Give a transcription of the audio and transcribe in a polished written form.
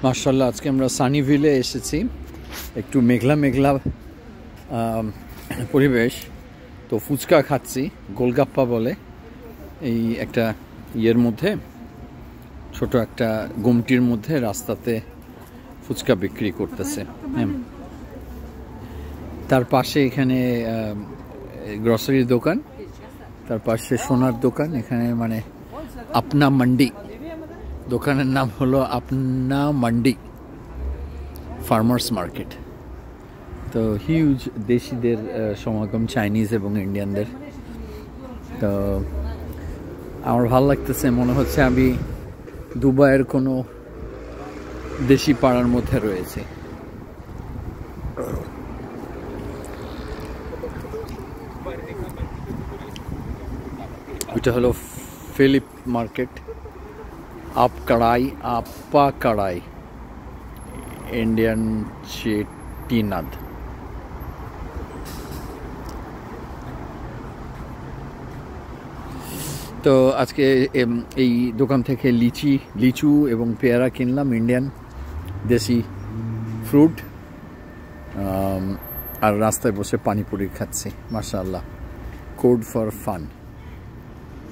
মাশাআল্লাহ, আজকে আমরা সানিভিলে এসেছি। একটু মেঘলা মেঘলা পরিবেশ, তো ফুচকা খাচ্ছি, গোলগাপ্পা বলে। এই একটা ইয়ের মধ্যে, ছোট একটা গুমটির মধ্যে রাস্তাতে ফুচকা বিক্রি করতেছে। তার পাশে এখানে গ্রসারির দোকান, তার পাশে সোনার দোকান। এখানে মানে আপনা মান্ডি, দোকানের নাম হলো আপনা মান্ডি ফার্মার্স মার্কেট। তো হিউজ দেশিদের সমাগম, চাইনিজ এবং ইন্ডিয়ানদের। তো আমার ভালো লাগতেছে, মনে হচ্ছে আমি দুবাইয়ের কোনো দেশি পাড়ার মধ্যে রয়েছে। এটা হলো ফিলিপ মার্কেট, আপা কড়াই ইন্ডিয়ান চেটিনাদ। তো আজকে এই দোকান থেকে লিচু এবং পেয়ারা কিনলাম, ইন্ডিয়ান দেশি ফ্রুট। আর রাস্তায় বসে পানিপুরি খাচ্ছি। মাশাআল্লাহ, কোড ফর ফান।